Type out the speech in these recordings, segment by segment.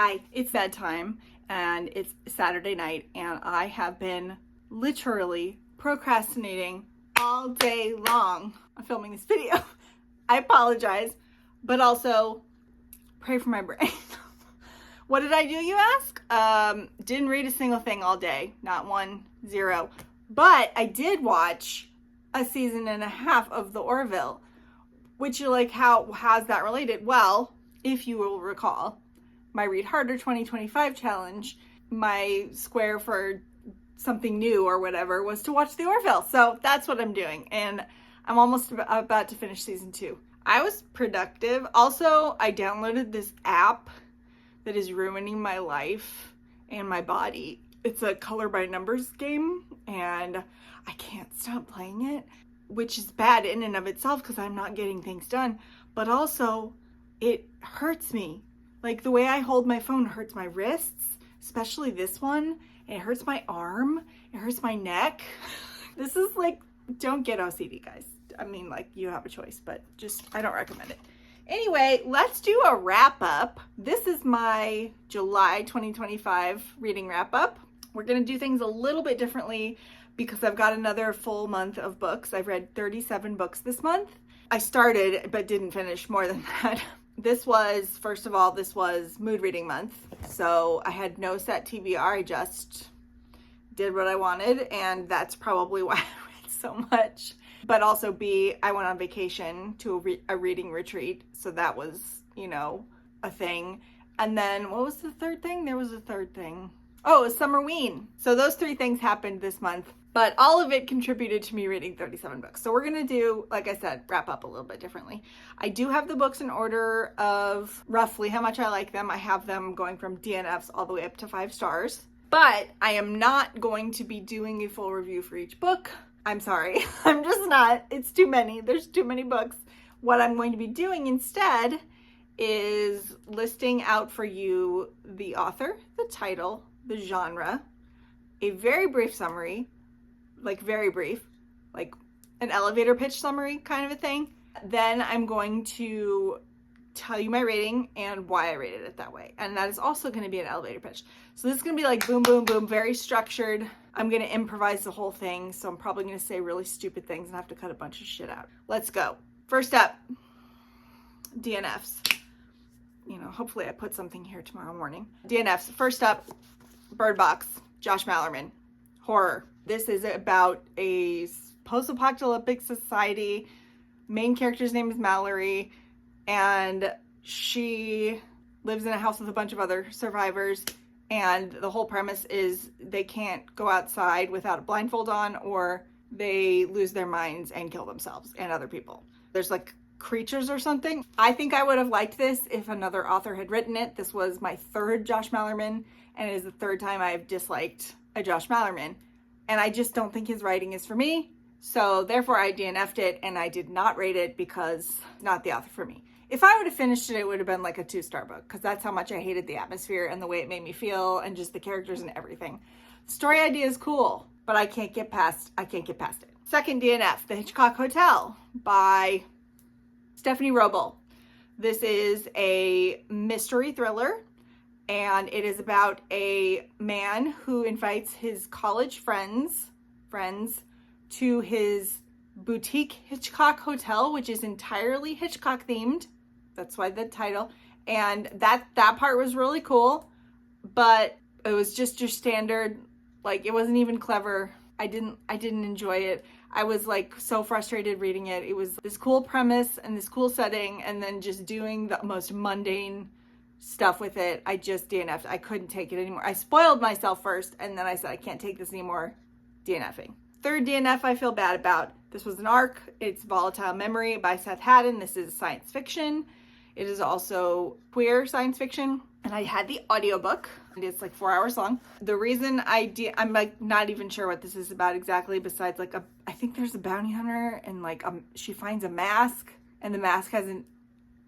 Hi, it's bedtime and it's Saturday night and I have been literally procrastinating all day long on filming this video. I apologize, but also pray for my brain. What did I do, you ask? Didn't read a single thing all day. Not 1, 0. But I did watch a season and a half of The Orville, which you're like, how's that related? Well, if you will recall, my Read Harder 2025 challenge, my square for something new or whatever was to watch The Orville. So that's what I'm doing. And I'm almost about to finish season 2. I was productive. Also, I downloaded this app that is ruining my life and my body. It's a color by numbers game and I can't stop playing it, which is bad in and of itself because I'm not getting things done. But also, it hurts me. Like the way I hold my phone hurts my wrists, especially this one. It hurts my arm. It hurts my neck. This is like, don't get OCD, guys. I mean, like, you have a choice, but just, I don't recommend it. Anyway, let's do a wrap up. This is my July 2025 reading wrap up. We're going to do things a little bit differently because I've got another full month of books. I've read 37 books this month. I started, but didn't finish more than that. This was, first of all, this was mood reading month. So I had no set TBR. I just did what I wanted. And that's probably why I read so much. But also B, I went on vacation to a reading retreat. So that was, you know, a thing. And then what was the third thing? There was a third thing. Oh, it was Summerween. So those 3 things happened this month. But all of it contributed to me reading 37 books. So we're going to do, like I said, wrap up a little bit differently. I do have the books in order of roughly how much I like them. I have them going from DNFs all the way up to 5 stars. But I am not going to be doing a full review for each book. I'm sorry. I'm just not. It's too many. There's too many books. What I'm going to be doing instead is listing out for you the author, the title, the genre, a very brief summary, like very brief, like an elevator pitch summary kind of a thing. Then I'm going to tell you my rating and why I rated it that way. And that is also going to be an elevator pitch. So this is going to be like boom, boom, boom, very structured. I'm going to improvise the whole thing. So I'm probably going to say really stupid things and have to cut a bunch of shit out. Let's go. First up, DNFs. You know, hopefully I put something here tomorrow morning. DNFs. First up, Bird Box, Josh Malerman. Horror. This is about a post-apocalyptic society. Main character's name is Mallory, and she lives in a house with a bunch of other survivors, and the whole premise is they can't go outside without a blindfold on, or they lose their minds and kill themselves and other people. There's like creatures or something. I think I would have liked this if another author had written it. This was my 3rd Josh Malerman, and it is the 3rd time I have disliked a Josh Malerman. And I just don't think his writing is for me. So therefore I DNF'd it and I did not rate it because not the author for me. If I would have finished it, it would have been like a 2-star book because that's how much I hated the atmosphere and the way it made me feel and just the characters and everything. The story idea is cool, but I can't get past it. Second DNF, The Hitchcock Hotel by Stephanie Roble. This is a mystery thriller. And it is about a man who invites his college friends to his boutique Hitchcock hotel, which is entirely Hitchcock themed. That's why the title. And that part was really cool, but it was just your standard, like it wasn't even clever. I didn't enjoy it. I was like so frustrated reading it. It was this cool premise and this cool setting, and then just doing the most mundane stuff with it. I just DNF'd. I couldn't take it anymore. I spoiled myself first, and then I said, I can't take this anymore. DNFing. Third DNF I feel bad about. This was an ARC. It's Volatile Memory by Seth Haddon. This is science fiction. It is also queer science fiction. And I had the audiobook. It's like 4 hours long. The reason I'm like not even sure what this is about exactly, besides like I think there's a bounty hunter and like she finds a mask, and the mask has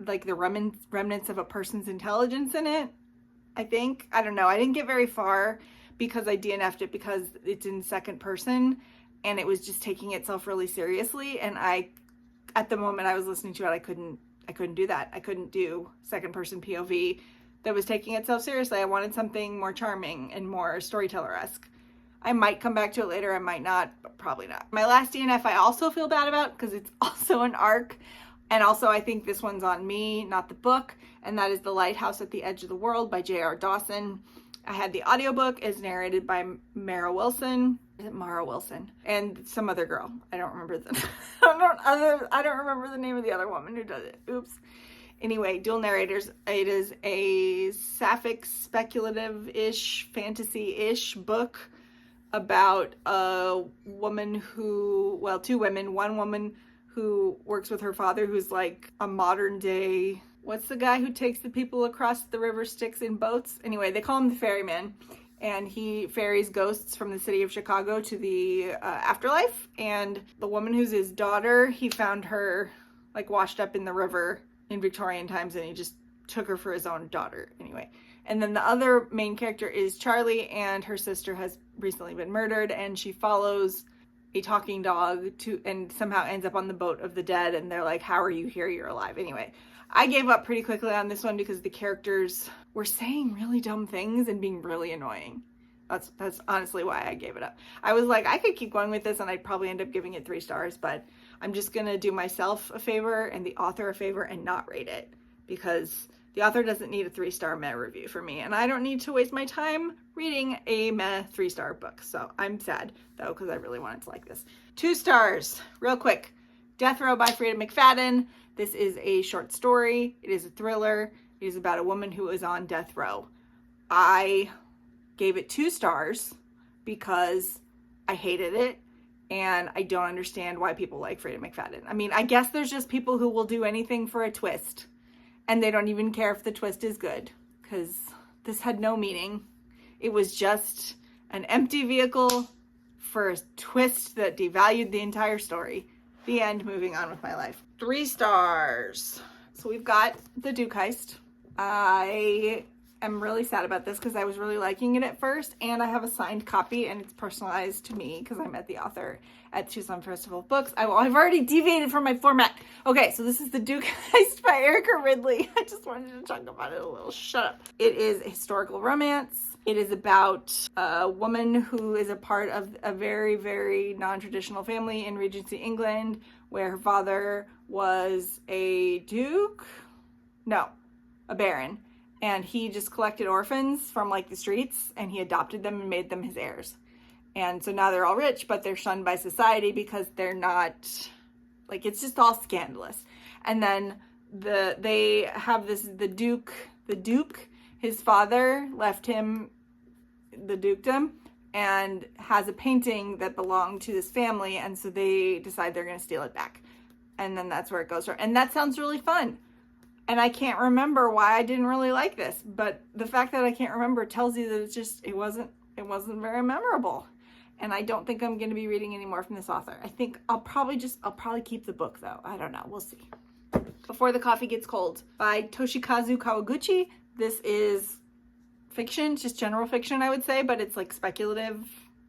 like the remnants of a person's intelligence in it. I think. I don't know. I didn't get very far because I DNF'd it because it's in second person and it was just taking itself really seriously. And at the moment I was listening to it, I couldn't do that. I couldn't do second person POV that was taking itself seriously. I wanted something more charming and more storyteller-esque. I might come back to it later, I might not, but probably not. My last DNF I also feel bad about because it's also an arc, and also I think this one's on me, not the book, and that is The Lighthouse at the Edge of the World by J.R. Dawson. I had the audiobook. It's narrated by Mara Wilson. Is it Mara Wilson? And some other girl. I don't remember I don't remember the name of the other woman who does it. Oops. Anyway, dual narrators. It is a sapphic, speculative-ish, fantasy-ish book about a woman who, well, two women. One woman who works with her father, who's like a modern day, what's the guy who takes the people across the river Styx in boats? Anyway, they call him the ferryman, and he ferries ghosts from the city of Chicago to the afterlife. And the woman who's his daughter, he found her like washed up in the river in Victorian times, and he just took her for his own daughter. Anyway, and then the other main character is Charlie, and her sister has recently been murdered, and she follows a talking dog and somehow ends up on the boat of the dead, and they're like, how are you here? You're alive. Anyway, I gave up pretty quickly on this one because the characters were saying really dumb things and being really annoying. That's honestly why I gave it up. I was like, I could keep going with this and I'd probably end up giving it 3 stars, but I'm just gonna do myself a favor and the author a favor and not rate it, because the author doesn't need a 3-star meh review for me, and I don't need to waste my time reading a meh 3-star book. So I'm sad though, because I really wanted to like this. 2 stars, real quick. Death Row by Freida McFadden. This is a short story. It is a thriller. It is about a woman who is on death row. I gave it 2 stars because I hated it, and I don't understand why people like Freida McFadden. I mean, I guess there's just people who will do anything for a twist, and they don't even care if the twist is good, because this had no meaning. It was just an empty vehicle for a twist that devalued the entire story. The end. Moving on with my life. 3 stars. So we've got The Duke Heist. I am really sad about this because I was really liking it at first, and I have a signed copy and it's personalized to me because I met the author at Tucson Festival of Books. I've already deviated from my format. Okay, so this is The Duke Heist by Erica Ridley. I just wanted to talk about it a little. Shut up. It is a historical romance. It is about a woman who is a part of a very, very non-traditional family in Regency, England, where her father was a duke? No, a baron. And he just collected orphans from like the streets, and he adopted them and made them his heirs. And so now they're all rich, but they're shunned by society because they're not, like, it's just all scandalous. And then they have this, the Duke, his father left him the dukedom and has a painting that belonged to this family, and so they decide they're going to steal it back. And then that's where it goes from. And that sounds really fun. And I can't remember why I didn't really like this, but the fact that I can't remember tells you that it wasn't very memorable. And I don't think I'm going to be reading any more from this author. I think I'll probably keep the book though. I don't know. We'll see. Before the Coffee Gets Cold by Toshikazu Kawaguchi. This is fiction, just general fiction, I would say, but it's like speculative.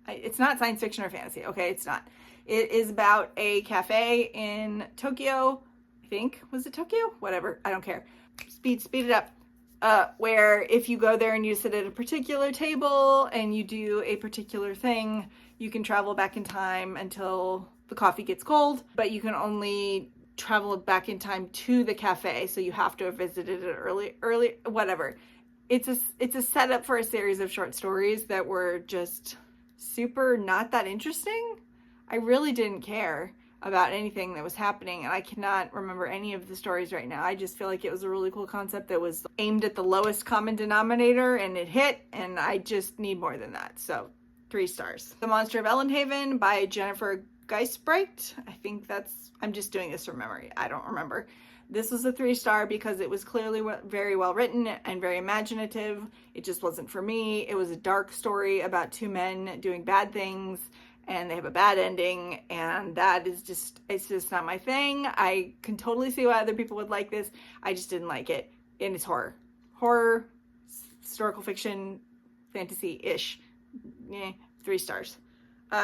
It's not science fiction or fantasy. Okay, it's not. It is about a cafe in Tokyo. I think, was it Tokyo? Whatever, I don't care. Speed it up. Where if you go there and you sit at a particular table and you do a particular thing, you can travel back in time until the coffee gets cold, but you can only travel back in time to the cafe, so you have to have visited it early, whatever. It's a setup for a series of short stories that were just super not that interesting. I really didn't care about anything that was happening, and I cannot remember any of the stories right now. I just feel like it was a really cool concept that was aimed at the lowest common denominator, and it hit, and I just need more than that. So 3 stars. The Monster of Ellenhaven by Jennifer Geisbright. I think I'm just doing this from memory. I don't remember. This was a 3-star because it was clearly very well written and very imaginative. It just wasn't for me. It was a dark story about 2 men doing bad things, and they have a bad ending, and it's just not my thing. I can totally see why other people would like this. I just didn't like it. And it's horror, historical fiction, fantasy-ish. 3 stars.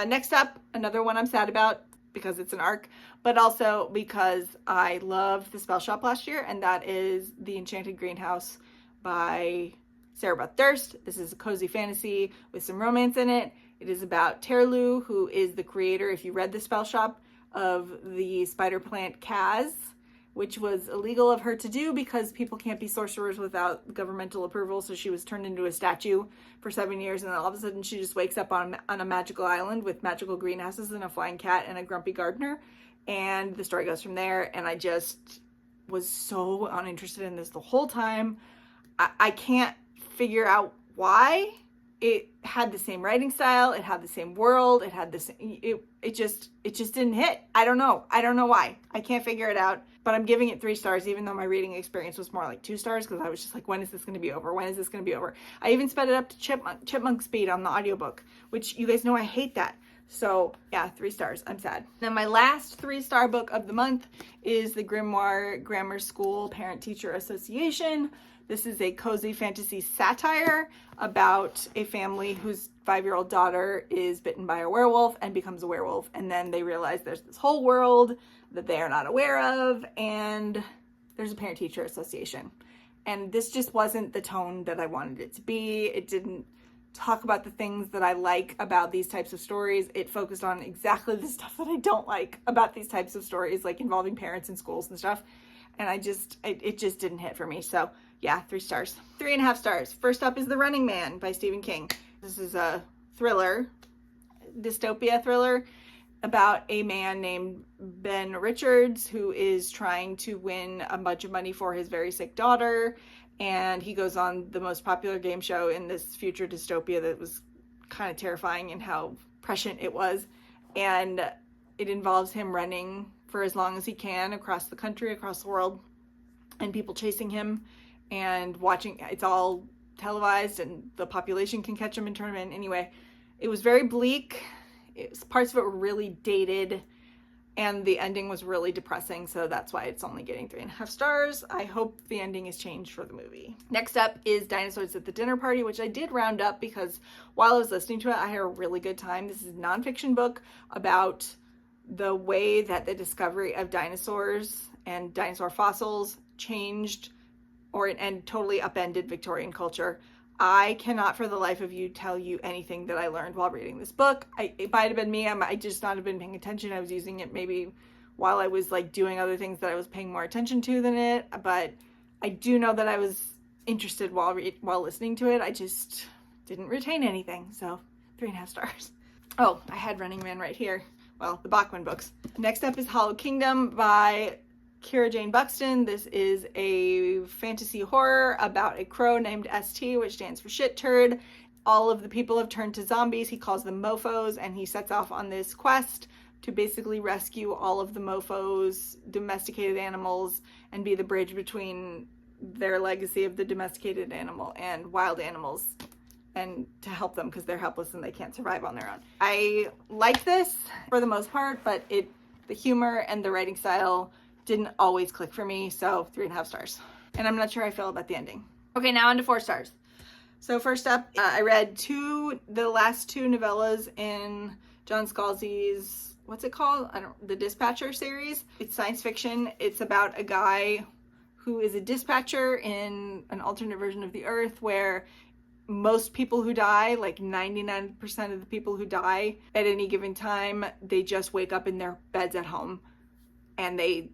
Next up, another one I'm sad about because it's an arc, but also because I loved The Spell Shop last year, and that is The Enchanted Greenhouse by Sarah Beth Durst. This is a cozy fantasy with some romance in it. It is about Terlu, who is the creator, if you read The Spell Shop, of the spider plant Kaz, which was illegal of her to do because people can't be sorcerers without governmental approval. So she was turned into a statue for 7 years, and then all of a sudden she just wakes up on a magical island with magical greenhouses and a flying cat and a grumpy gardener. And the story goes from there, and I just was so uninterested in this the whole time. I can't figure out why. It had the same writing style, it had the same world, it had the same, it just didn't hit. I don't know why. I can't figure it out, but I'm giving it 3 stars, even though my reading experience was more like 2 stars, because I was just like, when is this going to be over? When is this going to be over? I even sped it up to chipmunk speed on the audiobook, which you guys know I hate that. So yeah, 3 stars. I'm sad. Then my last 3-star book of the month is the Grimoire Grammar School Parent-Teacher Association. This is a cozy fantasy satire about a family whose 5-year-old daughter is bitten by a werewolf and becomes a werewolf. And then they realize there's this whole world that they are not aware of, and there's a parent-teacher association. And this just wasn't the tone that I wanted it to be. It didn't talk about the things that I like about these types of stories. It focused on exactly the stuff that I don't like about these types of stories, like involving parents in schools and stuff. And it just didn't hit for me. So yeah, 3 stars. 3.5 stars. First up is The Running Man by Stephen King. This is a thriller, dystopia thriller, about a man named Ben Richards who is trying to win a bunch of money for his very sick daughter. And he goes on the most popular game show in this future dystopia that was kind of terrifying in how prescient it was. And it involves him running for as long as he can across the country, across the world, and people chasing him and watching. It's all televised, and the population can catch him and turn him in. Anyway, it was very bleak. Parts of it were really dated, and the ending was really depressing, so that's why it's only getting 3.5 stars. I hope the ending is changed for the movie. Next up is Dinosaurs at the Dinner Party, which I did round up because while I was listening to it, I had a really good time. This is a nonfiction book about the way that the discovery of dinosaurs and dinosaur fossils changed and totally upended Victorian culture. I cannot for the life of you tell you anything that I learned while reading this book. It might have been me. I just not have been paying attention. I was using it maybe while I was like doing other things that I was paying more attention to than it. But I do know that I was interested while listening to it. I just didn't retain anything. So 3.5 stars. Oh, I had Running Man right here. Well, the Bachman books. Next up is Hollow Kingdom by Kira Jane Buxton. This is a fantasy horror about a crow named ST, which stands for shit turd. All of the people have turned to zombies. He calls them mofos, and he sets off on this quest to basically rescue all of the mofos, domesticated animals, and be the bridge between their legacy of the domesticated animal and wild animals, and to help them because they're helpless and they can't survive on their own. I like this for the most part, but the humor and the writing style didn't always click for me, so 3.5 stars. And I'm not sure how I feel about the ending. Okay, now on to 4 stars. So first up, I read the last 2 novellas in John Scalzi's, what's it called? The Dispatcher series. It's science fiction. It's about a guy who is a dispatcher in an alternate version of the Earth where most people who die, like 99% of the people who die at any given time, they just wake up in their beds at home and they,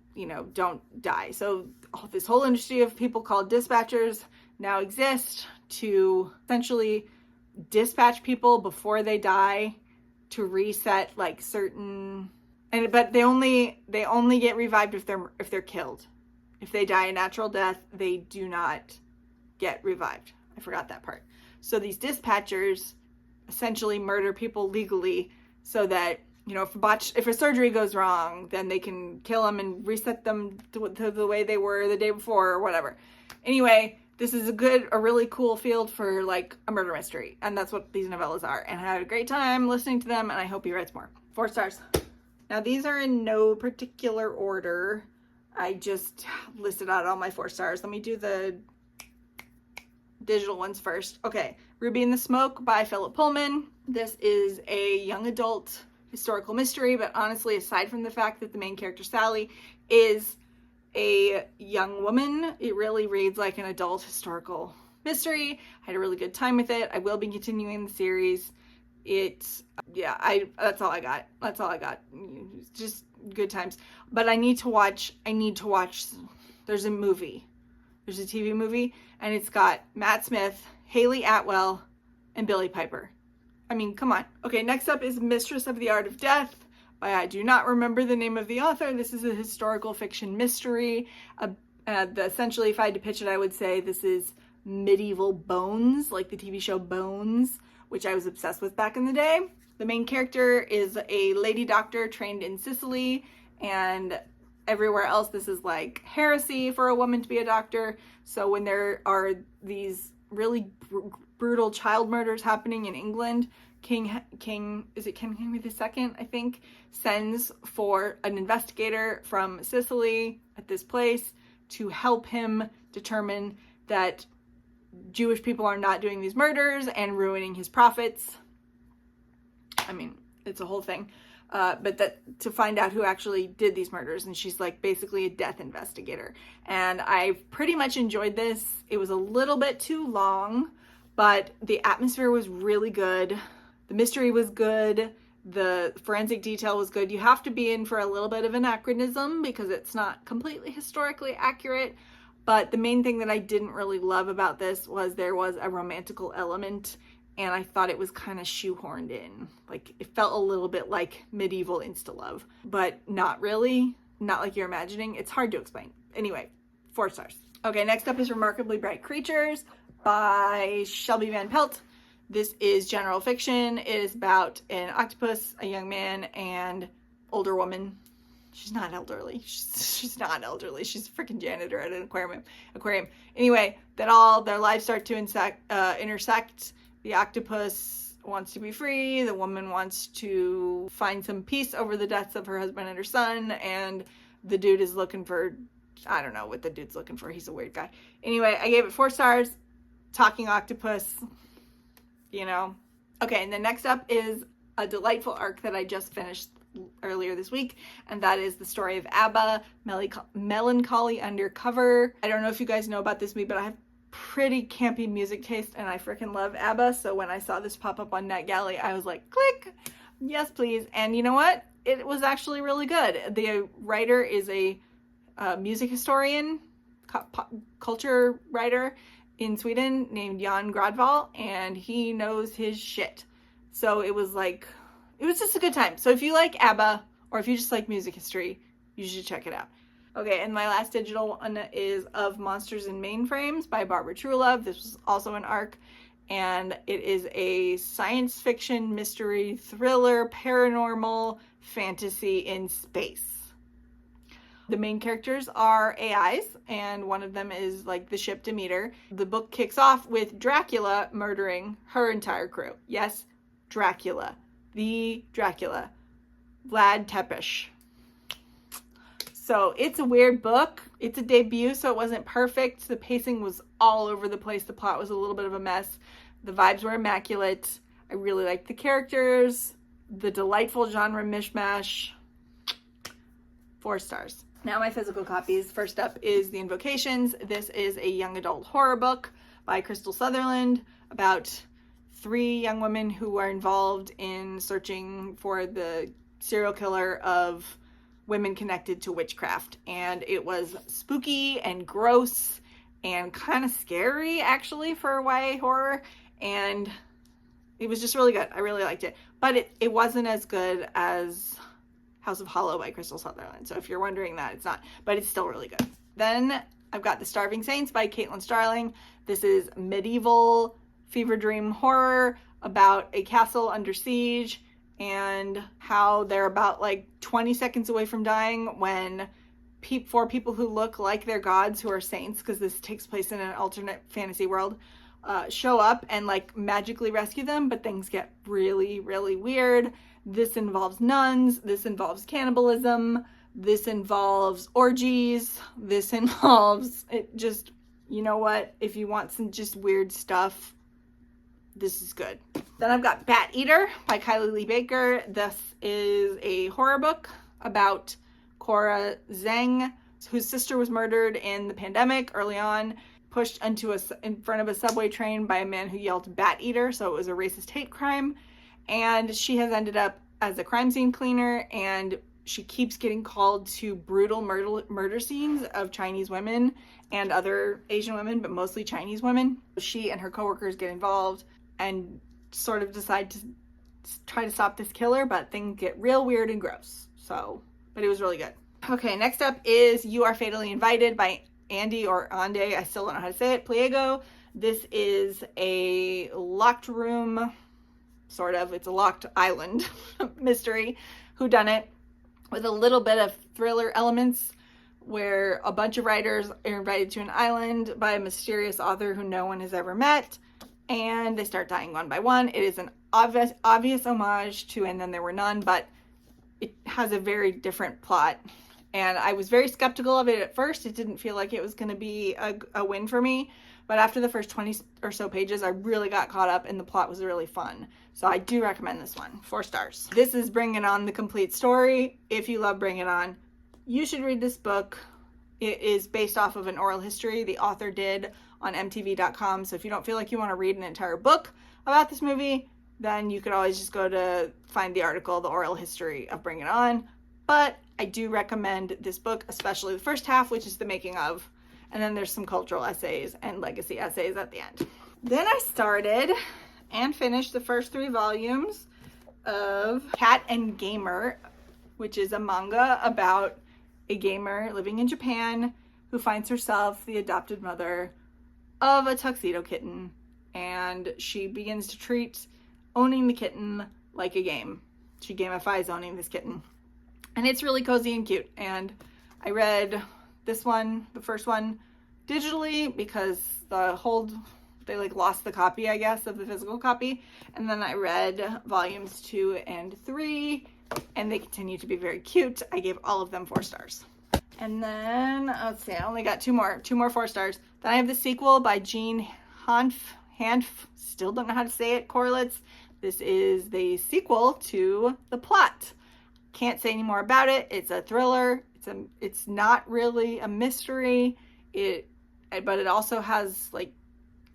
don't die. So this whole industry of people called dispatchers now exist to essentially dispatch people before they die to reset like certain, but they only get revived if they're killed. If they die a natural death, they do not get revived. I forgot that part. So these dispatchers essentially murder people legally so that, if a surgery goes wrong, then they can kill them and reset them to the way they were the day before or whatever. Anyway, this is a really cool field for like a murder mystery. And that's what these novellas are. And I had a great time listening to them, and I hope he writes more. 4 stars. Now these are in no particular order. I just listed out all my 4 stars. Let me do the digital ones first. Okay, Ruby in the Smoke by Philip Pullman. This is a young adult historical mystery, but honestly, aside from the fact that the main character Sally is a young woman. It really reads like an adult historical mystery. I had a really good time with it. I will be continuing the series. That's all I got. That's all I got. Just good times. But I need to watch, there's a movie. There's a TV movie, and it's got Matt Smith, Haley Atwell, and Billy Piper. I mean, come on. Okay, next up is Mistress of the Art of Death by, I do not remember the name of the author. This is a historical fiction mystery. Essentially, if I had to pitch it, I would say this is medieval Bones, like the TV show Bones, which I was obsessed with back in the day. The main character is a lady doctor trained in Sicily, and everywhere else this is like heresy for a woman to be a doctor. So when there are these really brutal child murders happening in England, King Henry II, I think, sends for an investigator from Sicily at this place to help him determine that Jewish people are not doing these murders and ruining his profits. I mean, it's a whole thing. But that to find out who actually did these murders, and she's like basically a death investigator. And I pretty much enjoyed this. It was a little bit too long, but the atmosphere was really good. The mystery was good. The forensic detail was good. You have to be in for a little bit of anachronism because it's not completely historically accurate. But the main thing that I didn't really love about this was there was a romantical element, and I thought it was kind of shoehorned in. Like, it felt a little bit like medieval insta-love, but not really. Not like you're imagining. It's hard to explain. Anyway, 4 stars. Okay, next up is Remarkably Bright Creatures by Shelby Van Pelt. This is general fiction. It is about an octopus, a young man, and older woman. She's not elderly. She's not elderly. She's a freaking janitor at an aquarium. Anyway, that all their lives start to intersect. The octopus wants to be free. The woman wants to find some peace over the deaths of her husband and her son. And the dude is looking for, I don't know what the dude's looking for. He's a weird guy. Anyway, I gave it 4 stars. Talking octopus, you know. Okay, and then next up is a delightful arc that I just finished earlier this week, and that is the story of ABBA, Melancholy Undercover. I don't know if you guys know about this movie, but I have pretty campy music taste, and I freaking love ABBA, so when I saw this pop up on NetGalley, I was like, click, yes please. And you know what? It was actually really good. The writer is a music historian, culture writer in Sweden named Jan Gradvall, and he knows his shit. So it was just a good time. So if you like ABBA, or if you just like music history, you should check it out. Okay, and my last digital one is Of Monsters and Mainframes by Barbara Truelove. This was also an arc, and it is a science fiction, mystery, thriller, paranormal, fantasy in space. The main characters are AIs, and one of them is like the ship Demeter. The book kicks off with Dracula murdering her entire crew. Yes, Dracula. The Dracula. Vlad Tepes. So it's a weird book. It's a debut, so it wasn't perfect. The pacing was all over the place. The plot was a little bit of a mess. The vibes were immaculate. I really liked the characters. The delightful genre mishmash. 4 stars. Now my physical copies. First up is The Invocations. This is a young adult horror book by Crystal Sutherland about 3 young women who are involved in searching for the serial killer of women connected to witchcraft. And it was spooky and gross and kind of scary, actually, for YA horror. And it was just really good. I really liked it. But it wasn't as good as House of Hollow by Crystal Sutherland. So if you're wondering that, it's not. But it's still really good. Then I've got The Starving Saints by Caitlin Starling. This is medieval fever dream horror about a castle under siege and how they're about like 20 seconds away from dying when 4 people who look like they're gods, who are saints, because this takes place in an alternate fantasy world, show up and like magically rescue them, but things get really, really weird. This involves nuns, this involves cannibalism, this involves orgies, this involves, it just, you know what, if you want some just weird stuff, this is good. Then I've got Bat Eater by Kylie Lee Baker. This is a horror book about Cora Zhang. whose sister was murdered in the pandemic early on, pushed in front of a subway train by a man who yelled "bat eater," so it was a racist hate crime. And she has ended up as a crime scene cleaner, and she keeps getting called to brutal murder scenes of Chinese women and other Asian women, but mostly Chinese women. She and her coworkers get involved and sort of decide to try to stop this killer, but things get real weird and gross. So, but it was really good. Okay, next up is You Are Fatally Invited by Andy or Ande, I still don't know how to say it, Pliego. This is a locked room, sort of, it's a locked island mystery whodunit with a little bit of thriller elements where a bunch of writers are invited to an island by a mysterious author who no one has ever met, and they start dying one by one. It is an obvious homage to And Then There Were None, but it has a very different plot. And I was very skeptical of it at first. It didn't feel like it was going to be a win for me. But after the first 20 or so pages, I really got caught up and the plot was really fun. So I do recommend this one. 4 stars. This is Bring It On, the complete story. If you love Bring It On, you should read this book. It is based off of an oral history the author did on mtv.com. So if you don't feel like you want to read an entire book about this movie, then you could always just go to find the article, The Oral History of Bring It On. But I do recommend this book, especially the first half, which is the making of, and then there's some cultural essays and legacy essays at the end. Then I started and finished the first 3 volumes of Cat and Gamer, which is a manga about a gamer living in Japan who finds herself the adopted mother of a tuxedo kitten, and she begins to treat owning the kitten like a game. She gamifies owning this kitten. And it's really cozy and cute. And I read this one, the first one, digitally because they like lost the copy, I guess, of the physical copy. And then I read volumes 2 and 3, and they continue to be very cute. I gave all of them 4 stars. And then, let's see, I only got 2 more 4 stars. Then I have the sequel by Jean Hanf, still don't know how to say it, Corlitz. This is the sequel to The Plot. Can't say any more about it. It's a thriller. It's not really a mystery. But it also has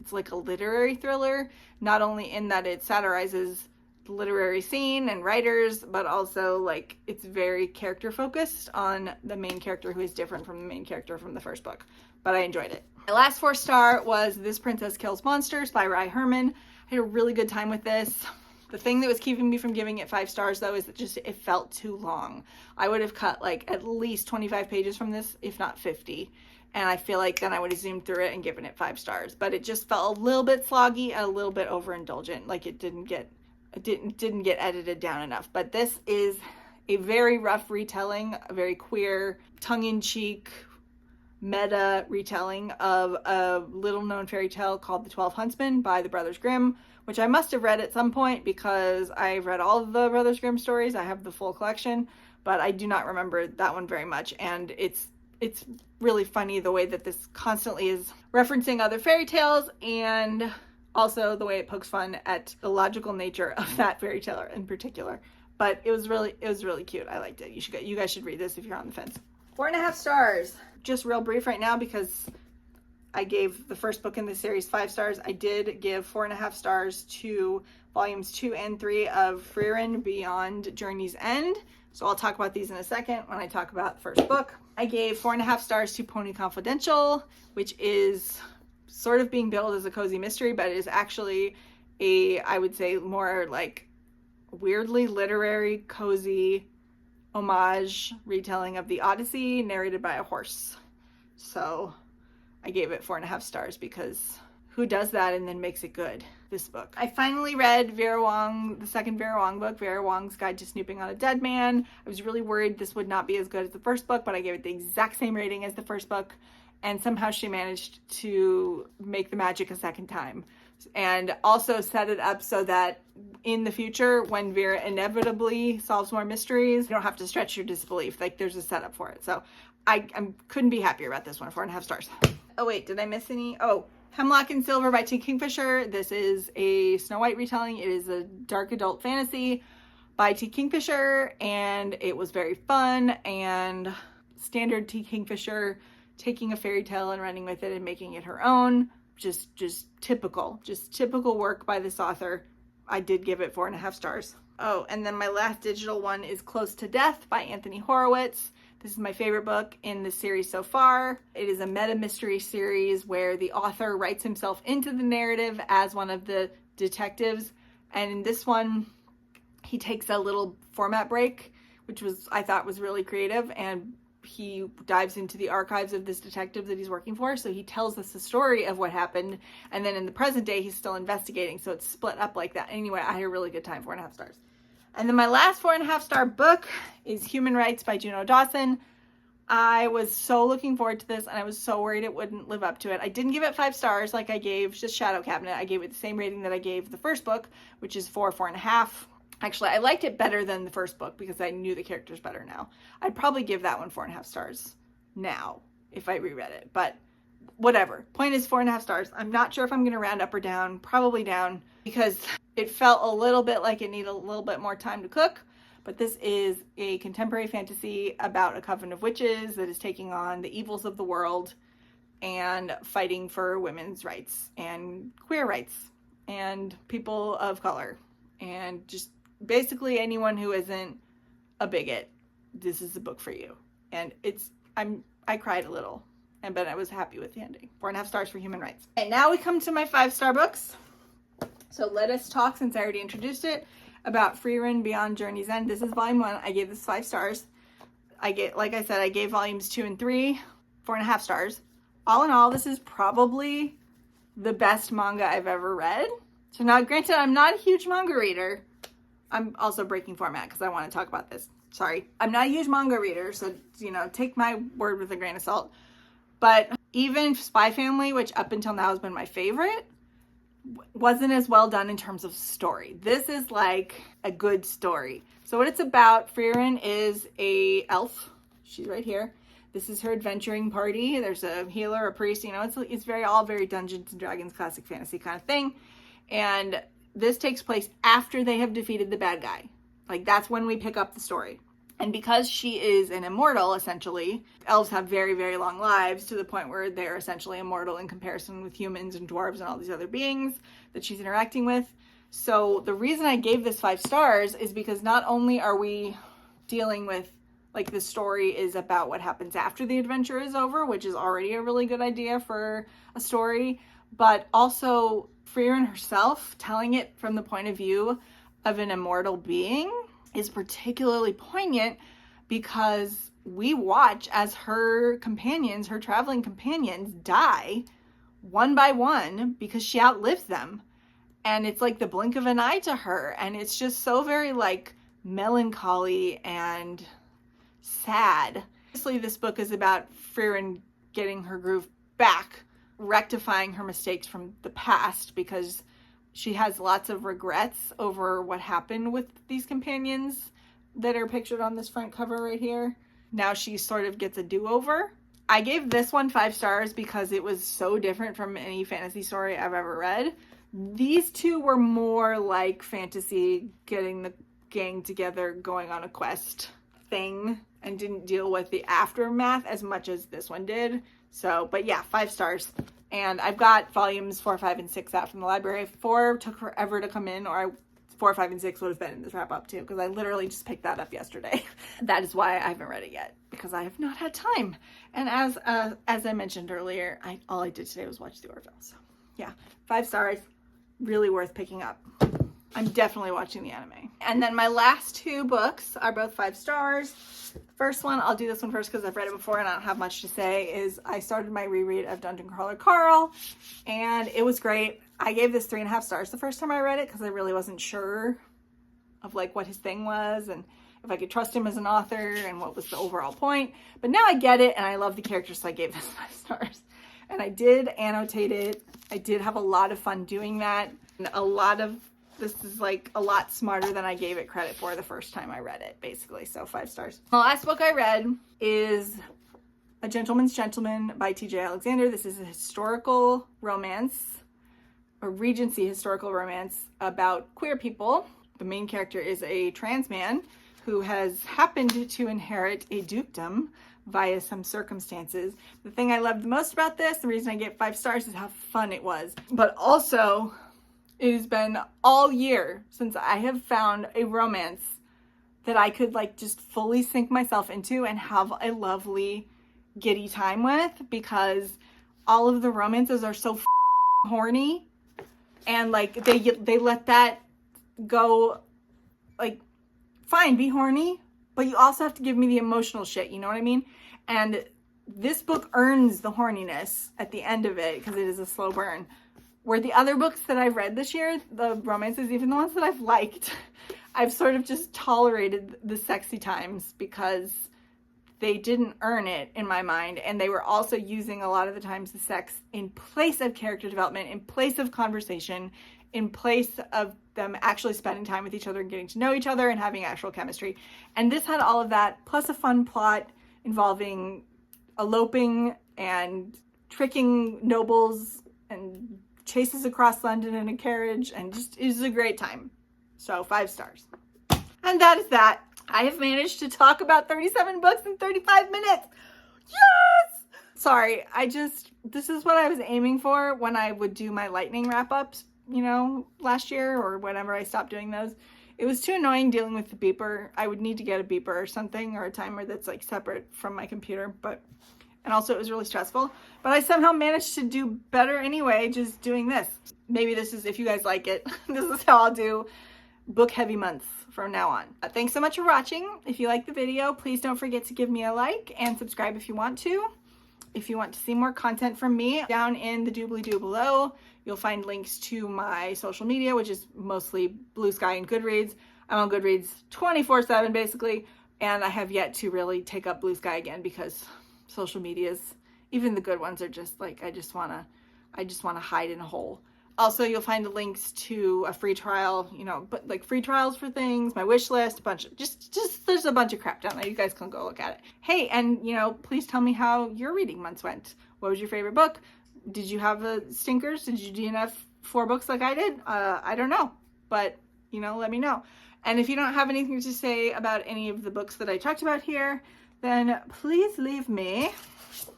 it's like a literary thriller, not only in that it satirizes the literary scene and writers, but also it's very character focused on the main character who is different from the main character from the first book. But I enjoyed it. My last 4 star was This Princess Kills Monsters by Rai Herman. I had a really good time with this. The thing that was keeping me from giving it 5 stars, though, is that it felt too long. I would have cut at least 25 pages from this, if not 50. And I feel like then I would have zoomed through it and given it 5 stars. But it just felt a little bit sloggy and a little bit overindulgent. It didn't get edited down enough. But this is a very rough retelling, a very queer, tongue-in-cheek, meta retelling of a little-known fairy tale called The 12 Huntsmen by the Brothers Grimm, which I must have read at some point because I've read all of the Brothers Grimm stories. I have the full collection, but I do not remember that one very much. And it's really funny the way that this constantly is referencing other fairy tales, and also the way it pokes fun at the logical nature of that fairy tale in particular. But it was really cute. I liked it. You guys should read this if you're on the fence. 4.5 stars. Just real brief right now because I gave the first book in the series 5 stars. I did give 4.5 stars to volumes 2 and 3 of Frieren Beyond Journey's End. So I'll talk about these in a second when I talk about the first book. I gave 4.5 stars to Pony Confidential, which is sort of being billed as a cozy mystery, but it is actually I would say more weirdly literary, cozy homage retelling of the Odyssey narrated by a horse. So I gave it 4.5 stars because who does that and then makes it good? This book. I finally read Vera Wang, the second Vera Wang book, Vera Wang's Guide to Snooping on a Dead Man. I was really worried this would not be as good as the first book, but I gave it the exact same rating as the first book, and somehow she managed to make the magic a second time. And also set it up so that in the future, when Vera inevitably solves more mysteries, you don't have to stretch your disbelief. There's a setup for it. So I couldn't be happier about this one. 4.5 stars. Oh wait, did I miss any? Oh, Hemlock and Silver by T. Kingfisher. This is a Snow White retelling. It is a dark adult fantasy by T. Kingfisher, and it was very fun and standard T. Kingfisher taking a fairy tale and running with it and making it her own. Just typical work by this author. I did give it 4.5 stars. Oh, and then my last digital one is Close to Death by Anthony Horowitz. This is my favorite book in the series so far. It is a meta mystery series where the author writes himself into the narrative as one of the detectives. And in this one, he takes a little format break, which I thought was really creative. And he dives into the archives of this detective that he's working for. So he tells us the story of what happened. And then in the present day, he's still investigating. So it's split up like that. Anyway, I had a really good time, 4.5 stars. And then my last 4.5 star book is Human Rights by Juno Dawson. I was so looking forward to this, and I was so worried it wouldn't live up to it. I didn't give it 5 stars like I gave just Shadow Cabinet. I gave it the same rating that I gave the first book, which is 4.5. Actually, I liked it better than the first book because I knew the characters better now. I'd probably give that one 4.5 stars now if I reread it, but whatever. Point is 4.5 stars. I'm not sure if I'm going to round up or down, probably down, because it felt a little bit like it needed a little bit more time to cook. But this is a contemporary fantasy about a coven of witches that is taking on the evils of the world and fighting for women's rights and queer rights and people of color and just basically anyone who isn't a bigot. This is the book for you. And I cried a little, but I was happy with the ending. 4.5 stars for Human Rights. And now we come to my 5-star books. So let us talk, since I already introduced it, about Frieren Beyond Journey's End. This is volume 1. I gave this 5 stars. Like I said, I gave volumes 2 and 3 4.5 stars. All in all, this is probably the best manga I've ever read. So now, granted, I'm not a huge manga reader. I'm also breaking format because I want to talk about this. Sorry. I'm not a huge manga reader, so, take my word with a grain of salt. But even Spy Family, which up until now has been my favorite, wasn't as well done in terms of story. This is like a good story. So what it's about, Frieren is a elf. She's right here. This is her adventuring party. There's a healer, a priest, it's all very Dungeons and Dragons classic fantasy kind of thing. And this takes place after they have defeated the bad guy. Like, that's when we pick up the story. And because she is an immortal, essentially, elves have very, very long lives to the point where they're essentially immortal in comparison with humans and dwarves and all these other beings that she's interacting with. So the reason I gave this 5 stars is because not only are we dealing with, like, the story is about what happens after the adventure is over, which is already a really good idea for a story, but also Frieren herself telling it from the point of view of an immortal being is particularly poignant because we watch as her companions, her traveling companions, die one by one because she outlives them. And it's like the blink of an eye to her. And it's just so very like melancholy and sad. Obviously, this book is about Frieren getting her groove back, rectifying her mistakes from the past because she has lots of regrets over what happened with these companions that are pictured on this front cover right here. Now she sort of gets a do-over. I gave this one 5 stars because it was so different from any fantasy story I've ever read. These two were more like fantasy, getting the gang together, going on a quest thing, and didn't deal with the aftermath as much as this one did. So, but yeah, 5 stars. And I've got volumes 4, 5, and 6 out from the library. 4 took forever to come in, or 4, 5, and 6 would have been in this wrap up too, because I literally just picked that up yesterday. That is why I haven't read it yet, because I have not had time. And as I mentioned earlier, all I did today was watch the Orville. So yeah, 5 stars, really worth picking up. I'm definitely watching the anime. And then my last 2 books are both 5 stars. First one, I'll do this one first because I've read it before and I don't have much to say, is I started my reread of Dungeon Crawler Carl, and it was great. I gave this 3.5 stars the first time I read it because I really wasn't sure of like what his thing was and if I could trust him as an author and what was the overall point. But now I get it and I love the characters, so I gave this 5 stars. And I did annotate it. I did have a lot of fun doing that. And this is like a lot smarter than I gave it credit for the first time I read it, basically. So 5 stars. The last book I read is A Gentleman's Gentleman by T.J. Alexander. This is a historical romance, a Regency historical romance about queer people. The main character is a trans man who has happened to inherit a dukedom via some circumstances. The thing I loved the most about this, the reason I get 5 stars, is how fun it was. But also, it has been all year since I have found a romance that I could like just fully sink myself into and have a lovely giddy time with, because all of the romances are so horny, and like they let that go. Like, fine, be horny, but you also have to give me the emotional shit, you know what I mean? And this book earns the horniness at the end of it because it is a slow burn. Where the other books that I've read this year, the romances, even the ones that I've liked, I've sort of just tolerated the sexy times because they didn't earn it in my mind. And they were also using a lot of the times the sex in place of character development, in place of conversation, in place of them actually spending time with each other and getting to know each other and having actual chemistry. And this had all of that, plus a fun plot involving eloping and tricking nobles and chases across London in a carriage, and just, it was a great time. So 5 stars. And that is that. I have managed to talk about 37 books in 35 minutes. Yes! Sorry, this is what I was aiming for when I would do my lightning wrap-ups, you know, last year or whenever I stopped doing those. It was too annoying dealing with the beeper. I would need to get a beeper or something, or a timer that's like separate from my computer, and also it was really stressful, but I somehow managed to do better anyway, just doing this. Maybe this is, if you guys like it, this is how I'll do book heavy months from now on. Thanks so much for watching. If you like the video, please don't forget to give me a like and subscribe if you want to. If you want to see more content from me, down in the doobly-doo below, you'll find links to my social media, which is mostly Bluesky and Goodreads. I'm on Goodreads 24/7 basically, and I have yet to really take up Bluesky again because social medias, even the good ones, are just like, I just want to hide in a hole. Also, you'll find the links to a free trial, you know, but like free trials for things, my wish list, a bunch of, just there's a bunch of crap down there. You guys can go look at it. Hey, and you know, please tell me how your reading months went. What was your favorite book? Did you have stinkers? Did you DNF 4 books like I did? I don't know, but you know, let me know. And if you don't have anything to say about any of the books that I talked about here, then please leave me a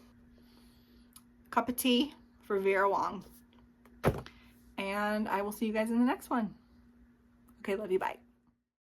cup of tea for Vera Wong. And I will see you guys in the next one. Okay, love you, bye.